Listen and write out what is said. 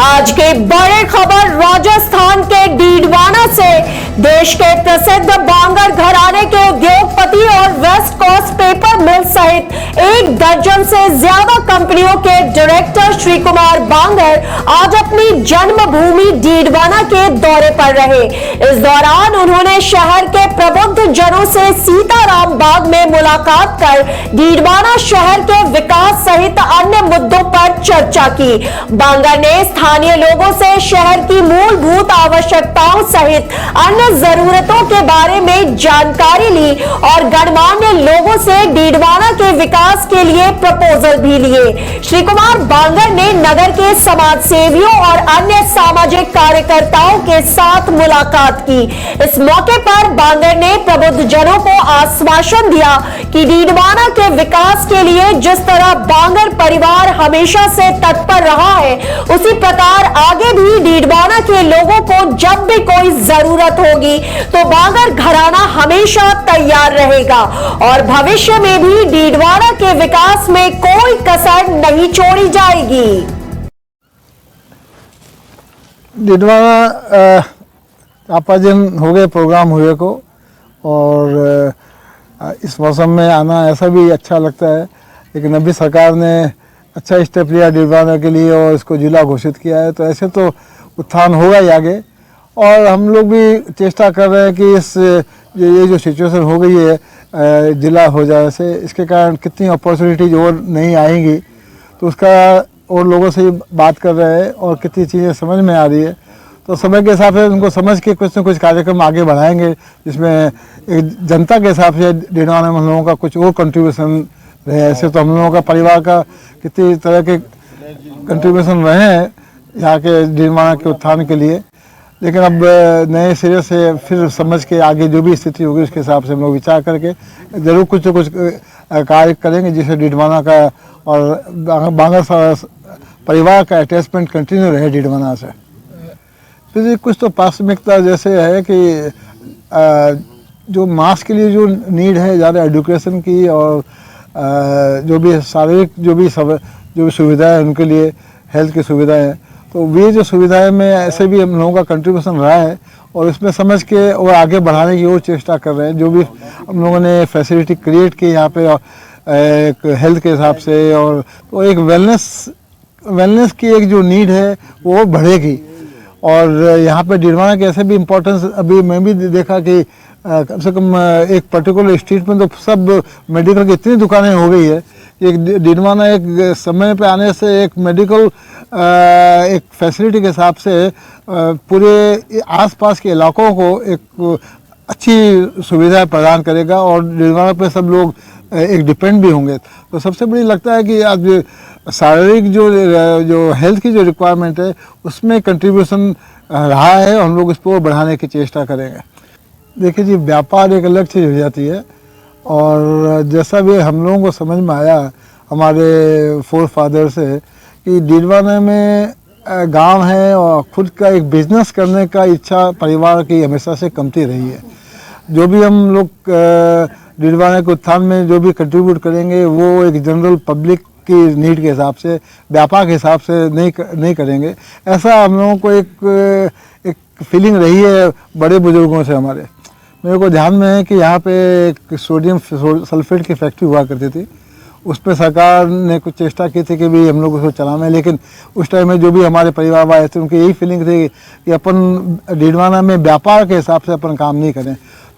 आज की बड़ी खबर राजस्थान के डीडवाना से। देश के प्रसिद्ध बांगर घराने के उद्योगपति और वेस्ट कोस्ट पेपर मिल सहित 1 दर्जन से ज्यादा कंपनियों के डायरेक्टर श्री कुमार बांगर आज अपनी जन्मभूमि डीडवाना के दौरे पर रहे। इस दौरान उन्होंने शहर के प्रबुद्ध जनों से सीताराम बाग में मुलाकात कर डीडवाना शहर के विकास सहित अन्य मुद्दों पर चर्चा की। बांगर ने स्थानीय लोगों से शहर की मूलभूत आवश्यकताओं सहित अन्य जरूरतों के बारे में जानकारी ली और गणमान्य लोगों से डीडवाना के विकास के लिए प्रपोजल भी लिए। श्री कुमार बांगर ने नगर के समाज सेवियों और अन्य सामाजिक कार्यकर्ताओं के साथ मुलाकात की। इस मौके पर बांगर ने प्रबुद्ध जनों को आश्वासन दिया कि डीडवाना के विकास के लिए जिस तरह बांगर परिवार हमेशा से तत्पर रहा है, उसी प्रकार आगे भी डीडवाना के लोगों को जब भी कोई जरूरत होगी तो बांगर घराना हमेशा तैयार रहेगा और भविष्य में भी डीडवाना के विकास में कोई कसर नहीं छोड़ी जाएगी। डीडवाना आपा दिन हो गए प्रोग्राम हुए को, और इस मौसम में आना ऐसा भी अच्छा लगता है। लेकिन अभी सरकार ने अच्छा स्टेप लिया डीडवाना के लिए और इसको जिला घोषित किया है, तो ऐसे तो उत्थान होगा ही आगे। और हम लोग भी चेष्टा कर रहे हैं कि ये जो सिचुएशन हो गई है जिला हो जाने से, इसके कारण कितनी अपॉर्चुनिटीज और नहीं आएंगी, तो उसका और लोगों से बात कर रहे हैं और कितनी चीज़ें समझ में आ रही है। तो समय के हिसाब से उनको समझ के कुछ न कुछ कार्यक्रम आगे बढ़ाएंगे, जिसमें एक जनता के हिसाब से डीडवाना में हम लोगों का कुछ और कंट्रीब्यूशन रहे। ऐसे तो हम लोगों का परिवार का कितनी तरह के कंट्रीब्यूशन रहे हैं यहाँ के डीडवाना के उत्थान के लिए, लेकिन अब नए सिरे से फिर समझ के आगे जो भी स्थिति होगी उसके हिसाब से हम लोग विचार करके जरूर कुछ न कुछ कार्य करेंगे, जिससे डीडवाना का और बांगर परिवार का अटैचमेंट कंटिन्यू रहे डीडवाना से। फिर कुछ तो प्राथमिकता जैसे है कि जो मास के लिए जो नीड है ज़्यादा एजुकेशन की, और जो भी शारीरिक जो भी सुविधाएं उनके लिए हेल्थ की सुविधाएं, तो वे जो सुविधाएं में ऐसे भी हम लोगों का कंट्रीब्यूशन रहा है और इसमें समझ के और आगे बढ़ाने की और चेष्टा कर रहे हैं। जो भी हम लोगों ने फैसिलिटी क्रिएट की यहाँ पे एक हेल्थ के हिसाब से, और तो एक वेलनेस की एक जो नीड है वो बढ़ेगी। और यहाँ पे डीडवाना के ऐसे भी इम्पोर्टेंस अभी मैं भी देखा कि कम से कम एक पर्टिकुलर स्ट्रीट में तो सब मेडिकल की इतनी दुकानें हो गई है कि डीडवाना एक समय पे आने से एक मेडिकल एक फैसिलिटी के हिसाब से पूरे आसपास के इलाकों को एक अच्छी सुविधा प्रदान करेगा और डीडवाना पे सब लोग एक डिपेंड भी होंगे। तो सबसे बड़ी लगता है कि आज शारीरिक जो हेल्थ की जो रिक्वायरमेंट है उसमें कंट्रीब्यूशन रहा है, हम लोग इसको बढ़ाने की चेष्टा करेंगे। देखिए जी, व्यापार एक अलग चीज़ हो जाती है, और जैसा भी हम लोगों को समझ में आया हमारे फोर फादर से कि डीडवाना में गांव है और खुद का एक बिजनेस करने का इच्छा परिवार की हमेशा से कमती रही है। जो भी हम लोग डीडवाना के उत्थान में जो भी कंट्रीब्यूट करेंगे वो एक जनरल पब्लिक की नीड के हिसाब से, व्यापार के हिसाब से नहीं करेंगे। ऐसा हम लोगों को एक फीलिंग रही है बड़े बुजुर्गों से हमारे। मेरे को ध्यान में है कि यहाँ पे एक सोडियम सल्फेट की फैक्ट्री हुआ करती थी, उस पर सरकार ने कुछ चेष्टा की थी कि भी हम लोग उसको चलाना है, लेकिन उस टाइम में जो भी हमारे परिवार वाले थे उनकी यही फीलिंग थी कि अपन डीडवाना में व्यापार के हिसाब से अपन काम नहीं करें,